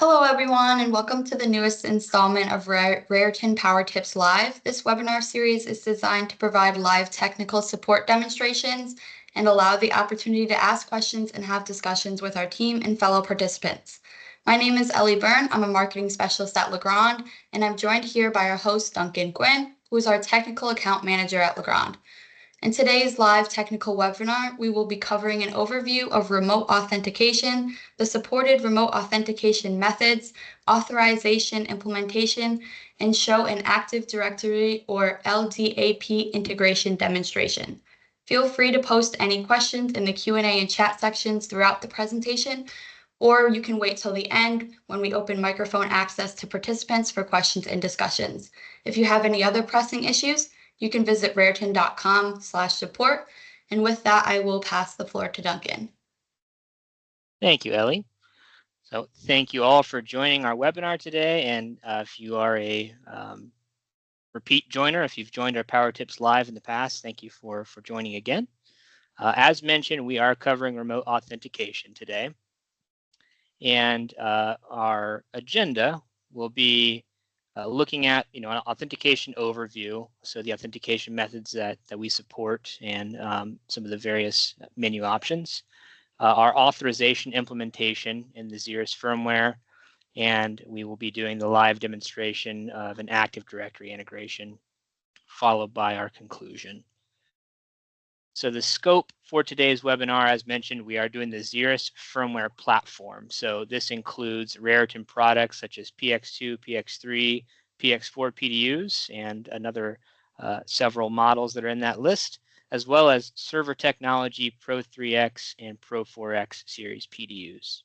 Hello, everyone, and welcome to the newest installment of Raritan PowerTips Live. This webinar series is designed to provide live technical support demonstrations and allow the opportunity to ask questions and have discussions with our team and fellow participants. My name is Ellie Byrne. I'm a marketing specialist at Legrand, and I'm joined here by our host, Duncan Gwynn, who is our technical account manager at Legrand. In today's live technical webinar, we will be covering an overview of remote authentication, the supported remote authentication methods, authorization implementation, and show an Active Directory or LDAP integration demonstration. Feel free to post any questions in the Q&A and chat sections throughout the presentation, or you can wait till the end when we open microphone access to participants for questions and discussions. If you have any other pressing issues, you can visit raritan.com/support. And with that, I will pass the floor to Duncan. Thank you, Ellie. So thank you all for joining our webinar today. And if you are a repeat joiner, if you've joined our PowerTips Live in the past, thank you for joining again. As mentioned, we are covering remote authentication today. And our agenda will be looking at an authentication overview, so the authentication methods that we support and some of the various menu options, our authorization implementation in the Xeris firmware, and we will be doing the live demonstration of an Active Directory integration, followed by our conclusion. So the scope for today's webinar, as mentioned, we are doing the Xeris firmware platform. So this includes Raritan products such as PX2, PX3, PX4 PDUs, and another several models that are in that list, as well as server technology Pro 3X and Pro 4X series PDUs.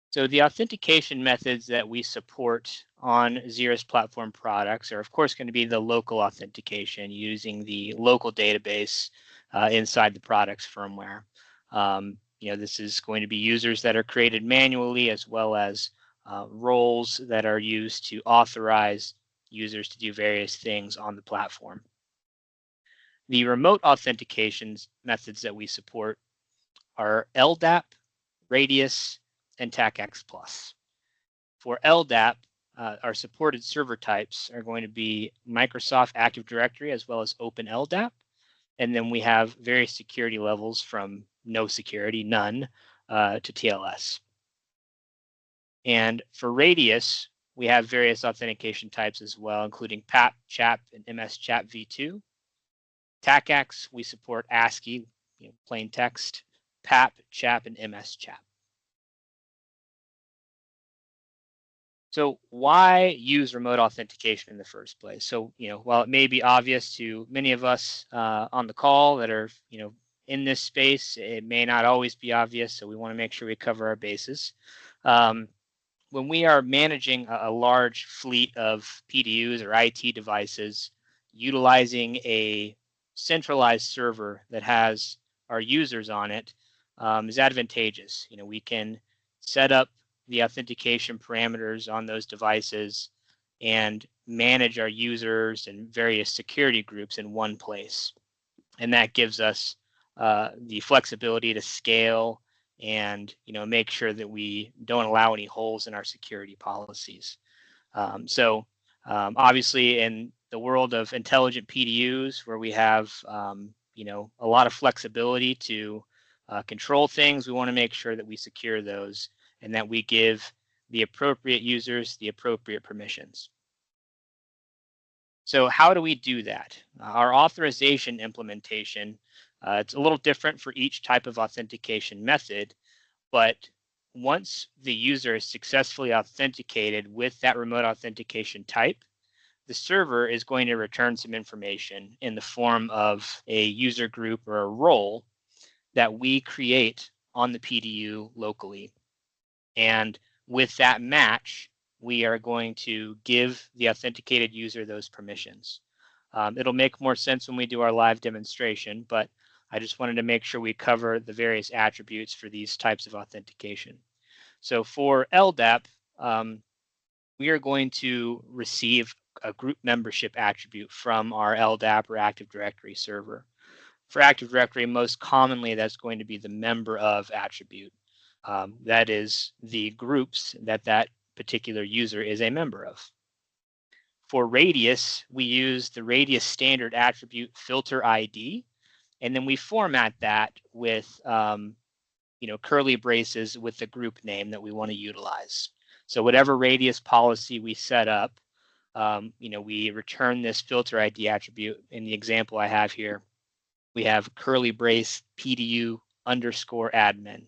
So the authentication methods that we support on Xeris platform products are, of course, going to be the local authentication using the local database inside the product's firmware. This is going to be users that are created manually, as well as roles that are used to authorize users to do various things on the platform. The remote authentication methods that we support are LDAP, Radius, and TACX Plus. For LDAP, our supported server types are going to be Microsoft Active Directory as well as Open LDAP. And then we have various security levels from no security, none, to TLS. And for Radius, we have various authentication types as well, including PAP, CHAP, and MS CHAP v2. TACX, we support ASCII, plain text, PAP, CHAP, and MS CHAP. So why use remote authentication in the first place? So, while it may be obvious to many of us on the call that are, in this space, it may not always be obvious. So we want to make sure we cover our bases. When we are managing a large fleet of PDUs or IT devices, utilizing a centralized server that has our users on it is advantageous. We can set up the authentication parameters on those devices and manage our users and various security groups in one place. And that gives us the flexibility to scale and make sure that we don't allow any holes in our security policies. Obviously, in the world of intelligent PDUs, where we have a lot of flexibility to control things, we want to make sure that we secure those and that we give the appropriate users the appropriate permissions. So how do we do that? Our authorization implementation, it's a little different for each type of authentication method, but once the user is successfully authenticated with that remote authentication type, the server is going to return some information in the form of a user group or a role that we create on the PDU locally. And with that match, we are going to give the authenticated user those permissions. It'll make more sense when we do our live demonstration, but I just wanted to make sure we cover the various attributes for these types of authentication. So for LDAP, we are going to receive a group membership attribute from our LDAP or Active Directory server. For Active Directory, most commonly, that's going to be the member of attribute. that is the groups that that particular user is a member of. For radius, we use the radius standard attribute filter ID, and then we format that with curly braces with the group name that we want to utilize. So whatever radius policy we set up, we return this filter ID attribute. In the example I have here, we have curly brace PDU underscore admin.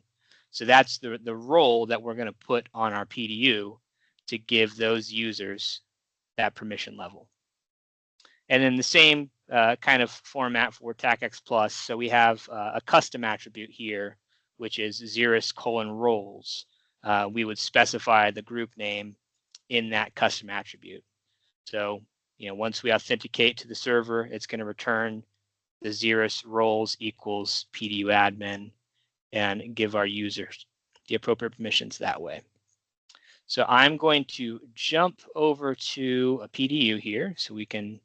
So that's the role that we're going to put on our PDU to give those users that permission level. And then the same kind of format for TACX Plus. So we have a custom attribute here, which is Xeris:roles. We would specify the group name in that custom attribute. So, once we authenticate to the server, it's going to return the Xeris:roles equals PDU admin and give our users the appropriate permissions that way. So I'm going to jump over to a PDU here so we can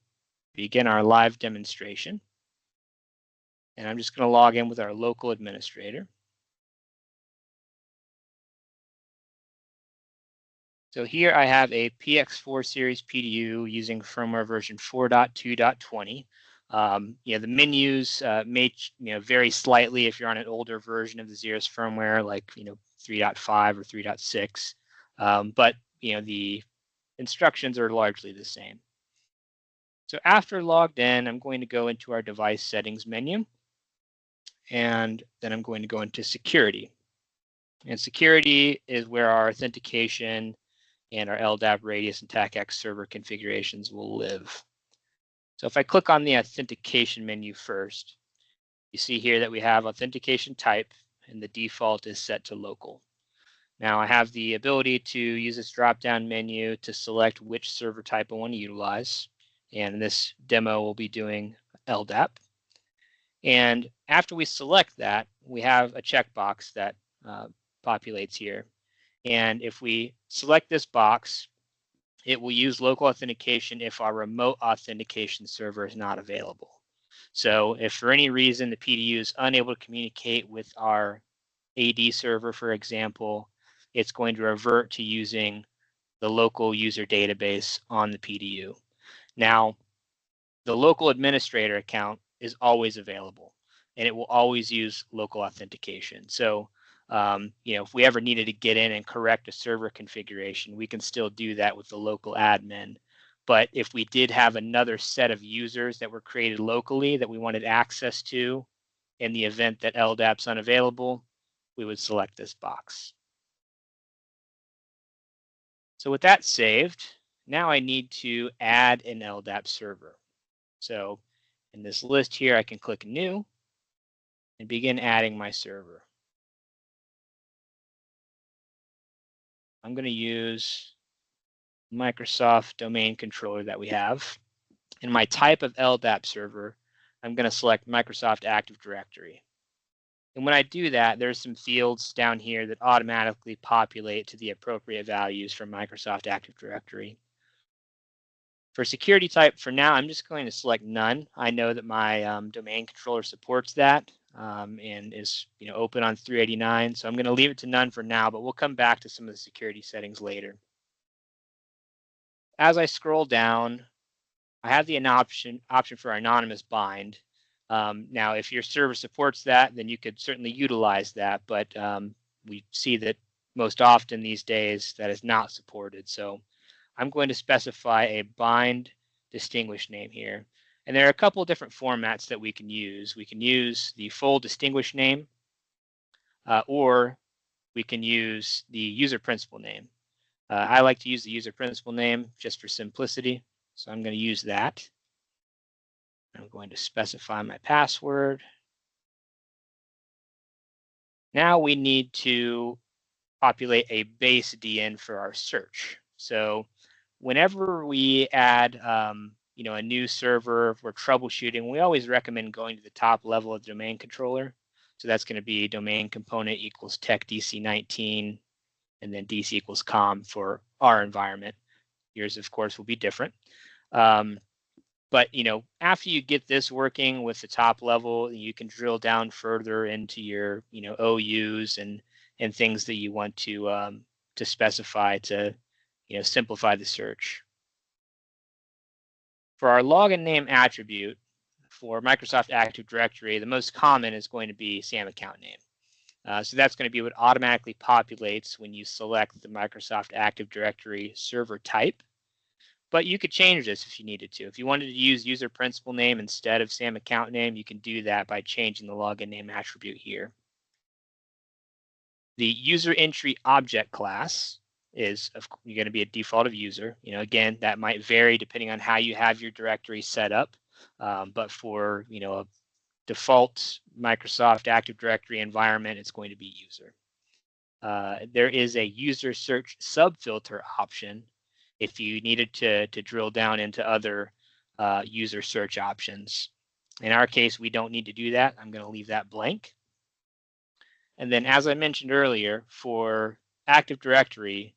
begin our live demonstration. And I'm just going to log in with our local administrator. So here I have a PX4 series PDU using firmware version 4.2.20. The menus may vary slightly if you're on an older version of the Xeris firmware, like 3.5 or 3.6. But the instructions are largely the same. So after logged in, I'm going to go into our device settings menu, and then I'm going to go into security. And security is where our authentication and our LDAP radius and TACX server configurations will live. So if I click on the authentication menu first, you see here that we have authentication type, and the default is set to local. Now I have the ability to use this drop-down menu to select which server type I want to utilize. And in this demo, we'll be doing LDAP. And after we select that, we have a checkbox that populates here. And if we select this box, it will use local authentication if our remote authentication server is not available. So if for any reason the PDU is unable to communicate with our AD server, for example, it's going to revert to using the local user database on the PDU. Now, the local administrator account is always available, and it will always use local authentication. So, if we ever needed to get in and correct a server configuration, we can still do that with the local admin. But if we did have another set of users that were created locally that we wanted access to in the event that LDAP's unavailable, we would select this box. So with that saved, now I need to add an LDAP server. So in this list here, I can click New and begin adding my server. I'm going to use Microsoft domain controller that we have. In my type of LDAP server, I'm going to select Microsoft Active Directory. And when I do that, there's some fields down here that automatically populate to the appropriate values for Microsoft Active Directory. For security type, for now, I'm just going to select none. I know that my domain controller supports that and is open on 389. So I'm going to leave it to none for now, but we'll come back to some of the security settings later. As I scroll down, I have the option for anonymous bind. Now, if your server supports that, then you could certainly utilize that, but we see that most often these days that is not supported. So I'm going to specify a bind distinguished name here. And there are a couple of different formats that we can use. We can use the full distinguished name, or we can use the user principal name. I like to use the user principal name just for simplicity, so I'm going to use that. I'm going to specify my password. Now we need to populate a base DN for our search. So whenever we add a new server, if we're troubleshooting, we always recommend going to the top level of the domain controller. So that's going to be domain component equals tech DC19, and then DC equals com for our environment. Yours, of course, will be different. But after you get this working with the top level, you can drill down further into your OUs and and things that you want to specify to simplify the search. For our login name attribute for Microsoft Active Directory, the most common is going to be SAM account name. So that's going to be what automatically populates when you select the Microsoft Active Directory server type. But you could change this if you needed to. If you wanted to use user principal name instead of SAM account name, you can do that by changing the login name attribute here. The user entry object class is going to be a default of user. Again, that might vary depending on how you have your directory set up. But for a default Microsoft Active Directory environment, it's going to be user. There is a user search subfilter option if you needed to drill down into other user search options. In our case, we don't need to do that. I'm going to leave that blank. And then, as I mentioned earlier, for Active Directory,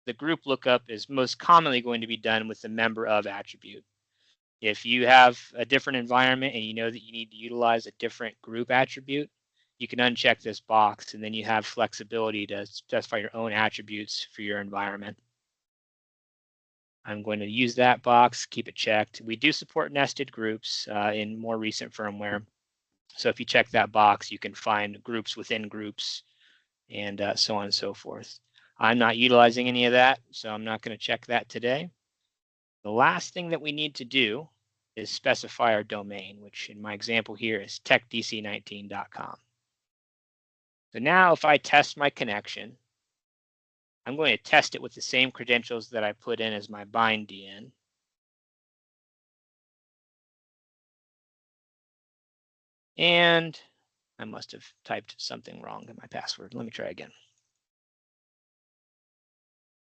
the group lookup is most commonly going to be done with the member of attribute. If you have a different environment and you know that you need to utilize a different group attribute, you can uncheck this box, and then you have flexibility to specify your own attributes for your environment. I'm going to use that box, keep it checked. We do support nested groups in more recent firmware. So if you check that box, you can find groups within groups and so on and so forth. I'm not utilizing any of that, so I'm not going to check that today. The last thing that we need to do is specify our domain, which in my example here is techdc19.com. So now if I test my connection, I'm going to test it with the same credentials that I put in as my bind DN. And I must have typed something wrong in my password. Let me try again.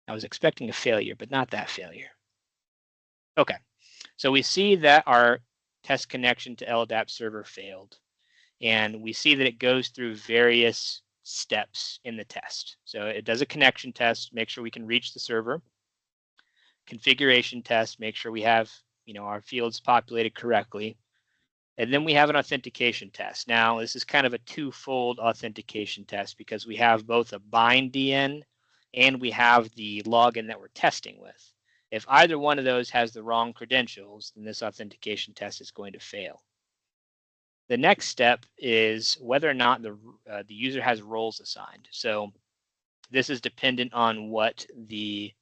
I was expecting a failure, but not that failure. Okay, so we see that our test connection to LDAP server failed. And we see that it goes through various steps in the test. So it does a connection test, make sure we can reach the server. Configuration test, make sure we have our fields populated correctly. And then we have an authentication test. Now, this is kind of a twofold authentication test because we have both a bind DN and we have the login that we're testing with. If either one of those has the wrong credentials, then this authentication test is going to fail. The next step is whether or not the user has roles assigned. So this is dependent on what the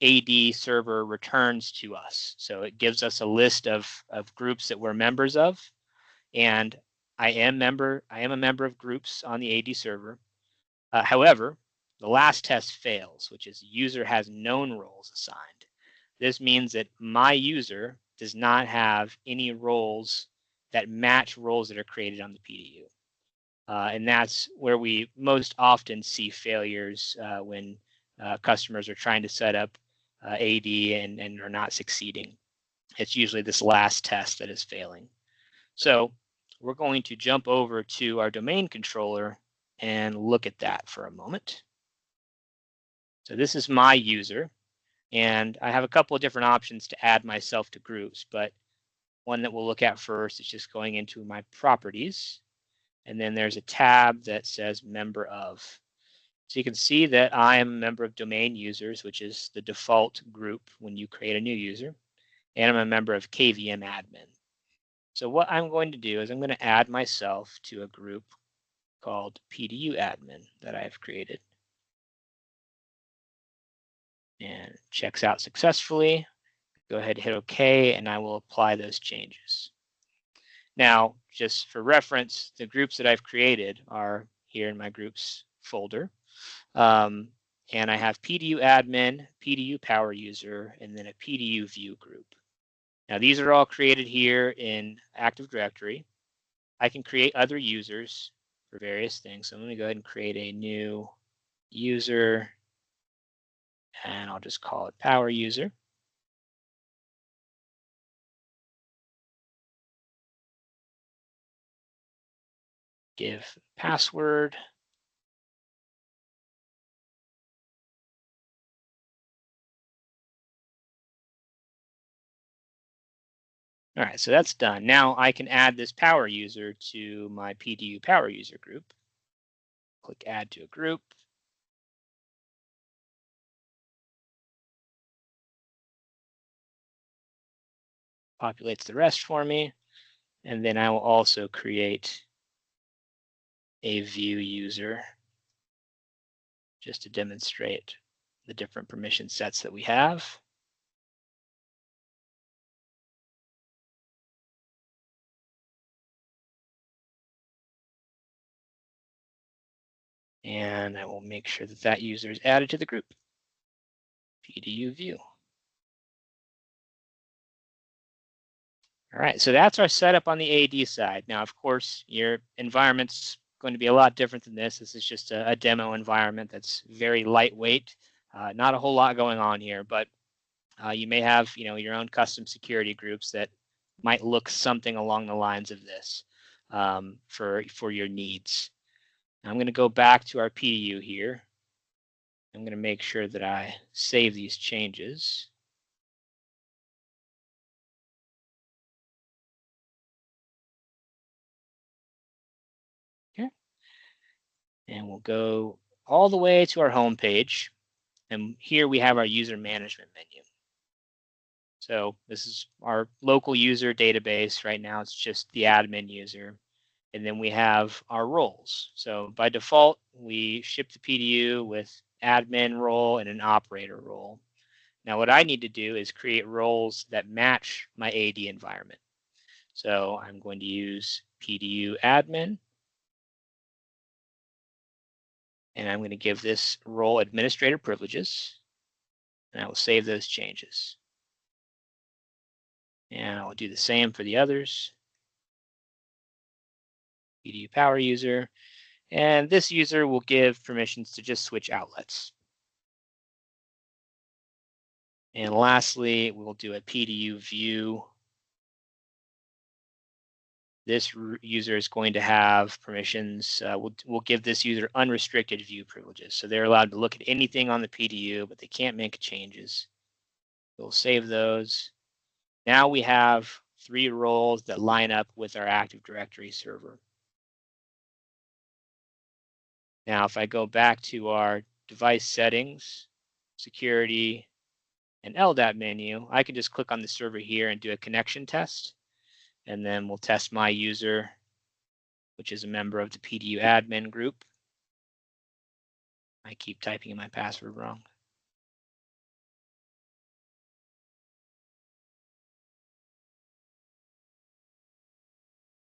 AD server returns to us. So it gives us a list of groups that we're members of, and I am a member of groups on the AD server. However, the last test fails, which is user has known roles assigned. This means that my user does not have any roles that match roles that are created on the PDU. And that's where we most often see failures when customers are trying to set up AD and are not succeeding. It's usually this last test that is failing. So we're going to jump over to our domain controller and look at that for a moment. So this is my user, and I have a couple of different options to add myself to groups, but one that we'll look at first is just going into my properties. And then there's a tab that says member of. So you can see that I am a member of domain users, which is the default group when you create a new user. And I'm a member of KVM admin. So what I'm going to do is I'm going to add myself to a group called PDU admin that I have created. And it checks out successfully. Go ahead and hit OK, and I will apply those changes. Now, just for reference, the groups that I've created are here in my groups folder. And I have PDU admin, PDU power user, and then a PDU view group. Now, these are all created here in Active Directory. I can create other users for various things. So I'm going to go ahead and create a new user, and I'll just call it power user. Give password. All right, so that's done. Now I can add this power user to my PDU power user group. Click Add to a Group. Populates the rest for me. And then I will also create a view user just to demonstrate the different permission sets that we have. And I will make sure that that user is added to the group. PDU view. All right, so that's our setup on the AD side. Now, of course, your environment's going to be a lot different than this. This is just a demo environment that's very lightweight. Not a whole lot going on here, but you may have, your own custom security groups that might look something along the lines of this for your needs. I'm going to go back to our PDU here. I'm going to make sure that I save these changes. Okay. And we'll go all the way to our home page. And here we have our user management menu. So this is our local user database. Right now, it's just the admin user. And then we have our roles. So by default, we ship the PDU with admin role and an operator role. Now what I need to do is create roles that match my AD environment. So I'm going to use PDU admin. And I'm going to give this role administrator privileges. And I will save those changes. And I'll do the same for the others. PDU power user. And this user will give permissions to just switch outlets. And lastly, we'll do a PDU view. This user is going to have permissions. We'll give this user unrestricted view privileges. So they're allowed to look at anything on the PDU, but they can't make changes. We'll save those. Now we have 3 roles that line up with our Active Directory server. Now, if I go back to our device settings, security, and LDAP menu, I can just click on the server here and do a connection test. And then we'll test my user, which is a member of the PDU admin group. I keep typing in my password wrong.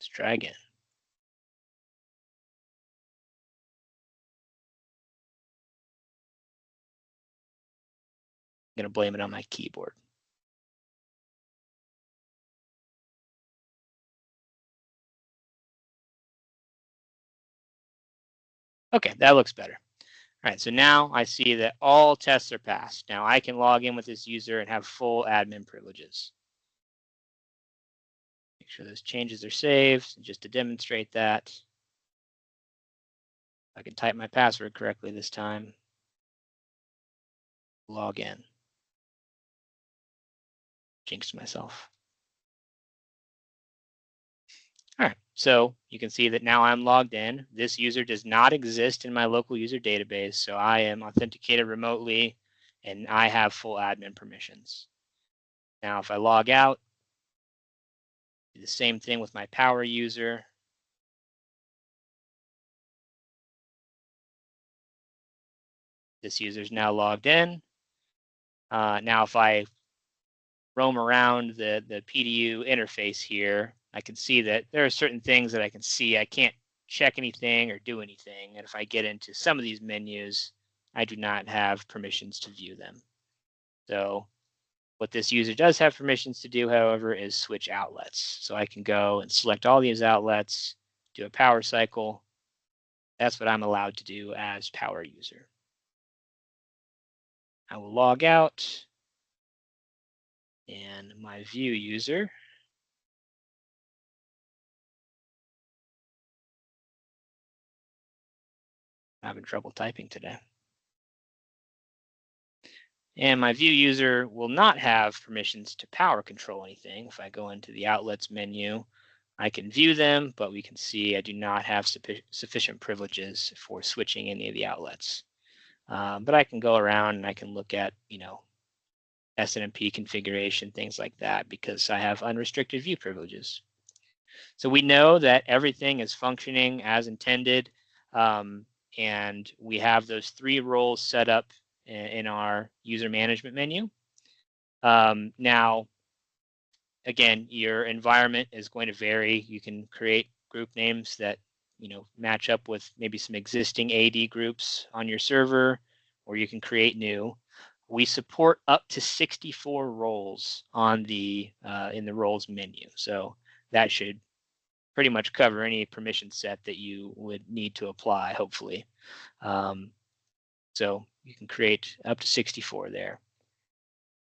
Let's try again. I'm going to blame it on my keyboard. Okay, that looks better. All right, so now I see that all tests are passed. Now I can log in with this user and have full admin privileges. Make sure those changes are saved. And just to demonstrate that, I can type my password correctly this time. Log in. Jinxed myself. All right, so you can see that now I'm logged in. This user does not exist in my local user database, so I am authenticated remotely and I have full admin permissions. Now, if I log out, do the same thing with my power user. This user is now logged in. Now, if I roam around the PDU interface here, I can see that there are certain things that I can see. I can't check anything or do anything. And if I get into some of these menus, I do not have permissions to view them. So what this user does have permissions to do, however, is switch outlets. So I can go and select all these outlets, do a power cycle. That's what I'm allowed to do as power user. I will log out, and my view user I'm having trouble typing today. And my view user will not have permissions to power control anything. If I go into the outlets menu, I can view them, but we can see I do not have sufficient privileges for switching any of the outlets. But I can go around and I can look at, SNMP configuration, things like that, because I have unrestricted view privileges. So we know that everything is functioning as intended, and we have those 3 roles set up in our user management menu. Now, again, your environment is going to vary. You can create group names that match up with maybe some existing AD groups on your server, or you can create new. We support up to 64 roles on the in the roles menu, so that should pretty much cover any permission set that you would need to apply, hopefully. So you can create up to 64 there.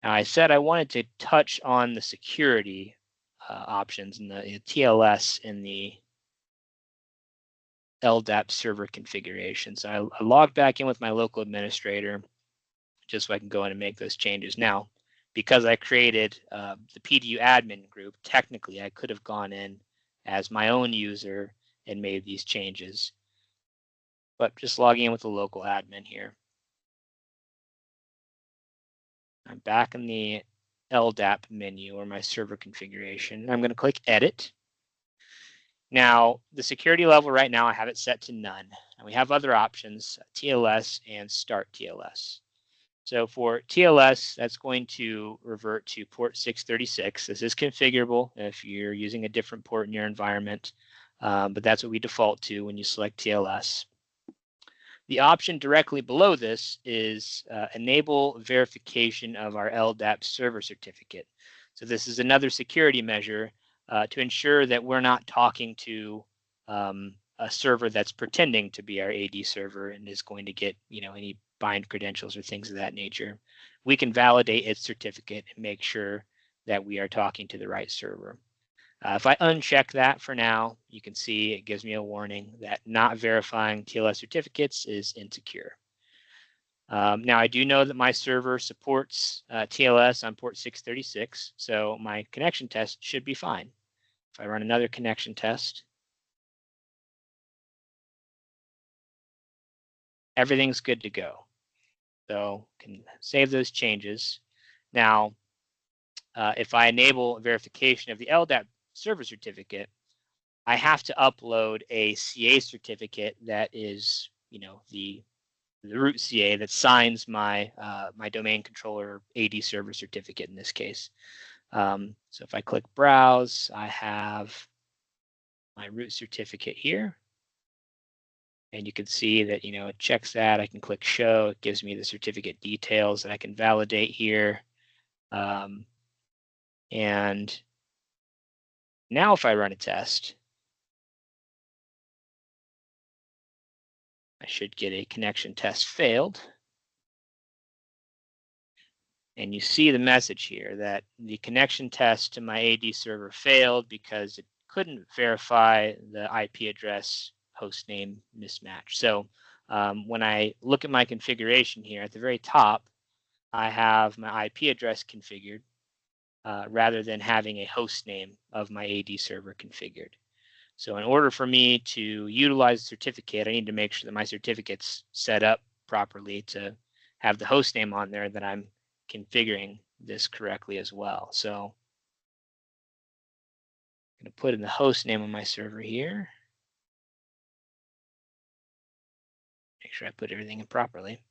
Now, I said I wanted to touch on the security options and the TLS in the LDAP server configuration. So I logged back in with my local administrator just so I can go in and make those changes. Now, because I created the PDU admin group, technically I could have gone in as my own user and made these changes, but just logging in with the local admin here. I'm back in the LDAP menu or my server configuration. I'm going to click Edit. Now, the security level right now, I have it set to none. And we have other options, TLS and Start TLS. So for TLS, that's going to revert to port 636. This is configurable if you're using a different port in your environment, but that's what we default to when you select TLS. The option directly below this is enable verification of our LDAP server certificate. So this is another security measure to ensure that we're not talking to a server that's pretending to be our AD server and is going to get any bind credentials or things of that nature. We can validate its certificate and make sure that we are talking to the right server. If I uncheck that for now, you can see it gives me a warning that not verifying TLS certificates is insecure. Now, I do know that my server supports TLS on port 636, so my connection test should be fine. If I run another connection test, everything's good to go. So can save those changes. Now, if I enable verification of the LDAP server certificate, I have to upload a CA certificate that is, the root CA that signs my my domain controller AD server certificate in this case. So if I click Browse, I have my root certificate here. And you can see that, it checks that. I can click Show. It gives me the certificate details that I can validate here. And now if I run a test, I should get a connection test failed. And you see the message here that the connection test to my AD server failed because it couldn't verify the IP address host name mismatch. So when I look at my configuration here at the very top, I have my IP address configured rather than having a host name of my AD server configured. So in order for me to utilize the certificate, I need to make sure that my certificate's set up properly to have the host name on there, that I'm configuring this correctly as well. So I'm going to put in the host name of my server here. Make sure I put everything in properly.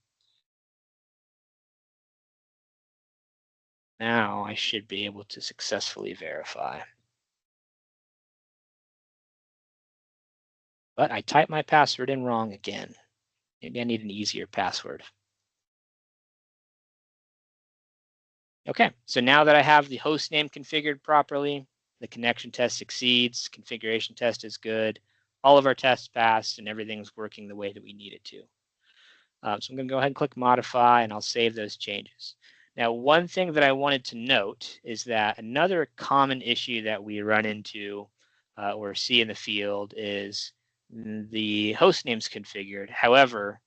Now I should be able to successfully verify. But I typed my password in wrong again. Maybe I need an easier password. Okay, so now that I have the host name configured properly, the connection test succeeds, configuration test is good, all of our tests passed, and everything's working the way that we need it to. So I'm going to go ahead and click Modify, and I'll save those changes. Now, one thing that I wanted to note is that another common issue that we run into or see in the field is the host name's configured. However,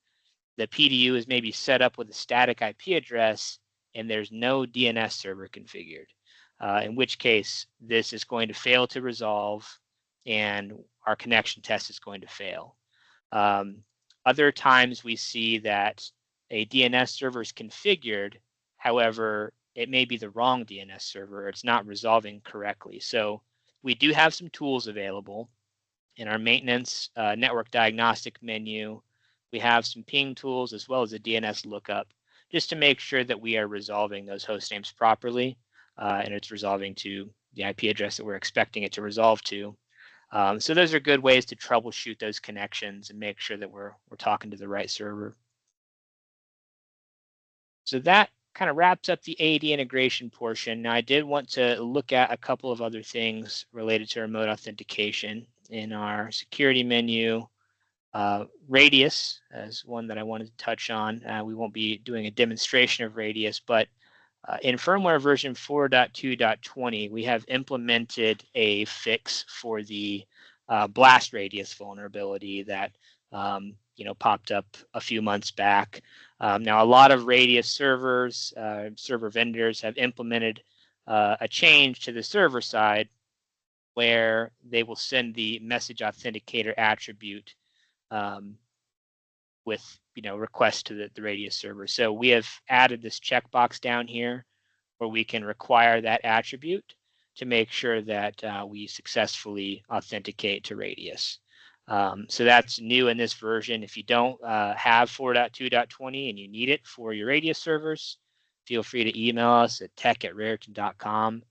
the PDU is maybe set up with a static IP address and there's no DNS server configured, in which case this is going to fail to resolve. and our connection test is going to fail. Other times we see that a DNS server is configured, however, it may be the wrong DNS server, or it's not resolving correctly. So we do have some tools available in our maintenance network diagnostic menu. We have some ping tools as well as a DNS lookup, just to make sure that we are resolving those host names properly, and it's resolving to the IP address that we're expecting it to resolve to. So those are good ways to troubleshoot those connections and make sure that we're talking to the right server. So that kind of wraps up the AD integration portion. Now I did want to look at a couple of other things related to remote authentication in our security menu. Radius is one that I wanted to touch on. We won't be doing a demonstration of Radius, but in firmware version 4.2.20, we have implemented a fix for the blast radius vulnerability that popped up a few months back. Now, a lot of radius servers, server vendors have implemented a change to the server side where they will send the message authenticator attribute with requests to the radius server. So we have added this checkbox down here where we can require that attribute to make sure that we successfully authenticate to radius. So that's new in this version. If you don't have 4.2.20 and you need it for your radius servers, feel free to email us at tech@raritan.com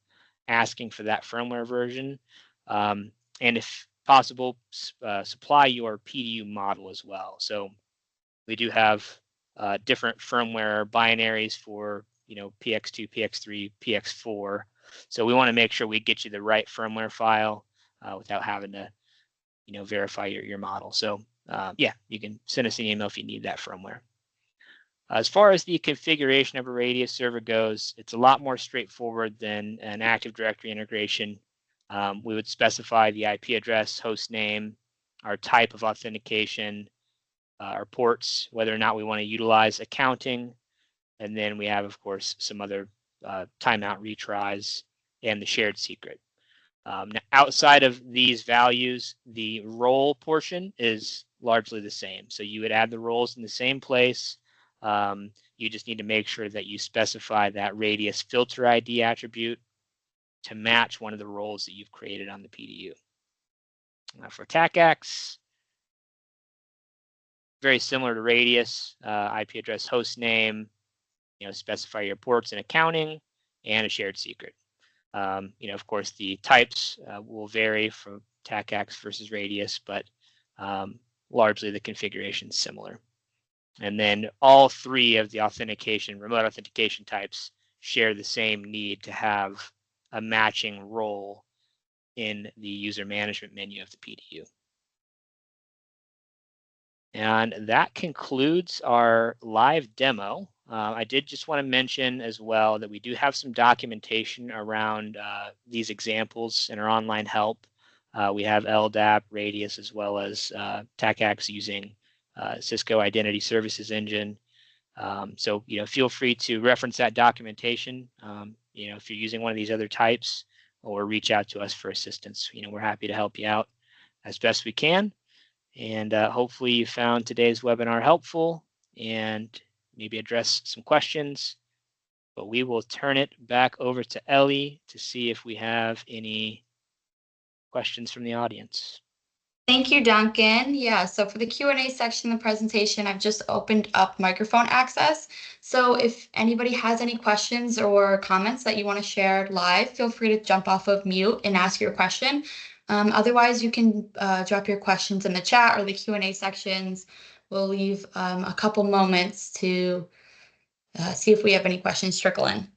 asking for that firmware version. And if possible, supply your PDU model as well. So we do have different firmware binaries for PX2, PX3, PX4. So we want to make sure we get you the right firmware file without having to verify your model. So yeah, you can send us an email if you need that firmware. As far as the configuration of a radius server goes, it's a lot more straightforward than an Active Directory integration. We would specify the IP address, host name, our type of authentication, our ports, whether or not we want to utilize accounting, and then we have, of course, some other timeout retries and the shared secret. Now, outside of these values, the role portion is largely the same. So you would add the roles in the same place. You just need to make sure that you specify that radius filter ID attribute to match one of the roles that you've created on the PDU. For TACACS, very similar to radius, IP address, host name, specify your ports and accounting, and a shared secret. Of course, the types will vary from TACACS versus radius, but largely the configuration is similar. And then all three of the remote authentication types share the same need to have a matching role in the user management menu of the PDU. And that concludes our live demo. I did just want to mention as well that we do have some documentation around these examples in our online help. We have LDAP, Radius, as well as TACACS using Cisco Identity Services Engine. So feel free to reference that documentation. If you're using one of these other types, or reach out to us for assistance. We're happy to help you out as best we can. And hopefully you found today's webinar helpful and maybe address some questions. But we will turn it back over to Ellie to see if we have any questions from the audience. Thank you, Duncan. Yeah, so for the Q&A section of the presentation, I've just opened up microphone access. So if anybody has any questions or comments that you want to share live, feel free to jump off of mute and ask your question. Otherwise, you can drop your questions in the chat or the Q&A sections. We'll leave a couple moments to see if we have any questions trickle in.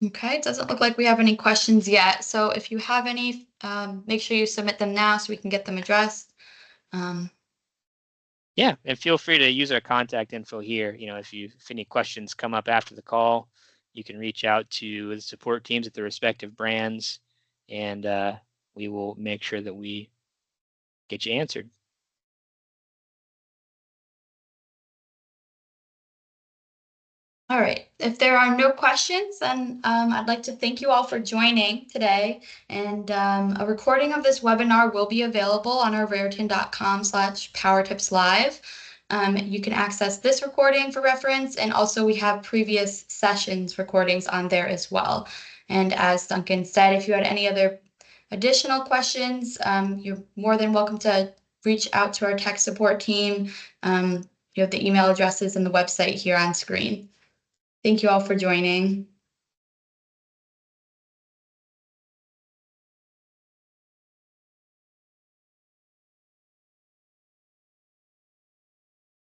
Okay, it doesn't look like we have any questions yet. So if you have any, make sure you submit them now so we can get them addressed. Yeah, and feel free to use our contact info here. If any questions come up after the call, you can reach out to the support teams at the respective brands, and we will make sure that we get you answered. All right. If there are no questions, then I'd like to thank you all for joining today. And a recording of this webinar will be available on our raritan.com/PowerTipsLive. You can access this recording for reference, and also we have previous sessions recordings on there as well. And as Duncan said, if you had any other additional questions, you're more than welcome to reach out to our tech support team. You have the email addresses and the website here on screen. Thank you all for joining.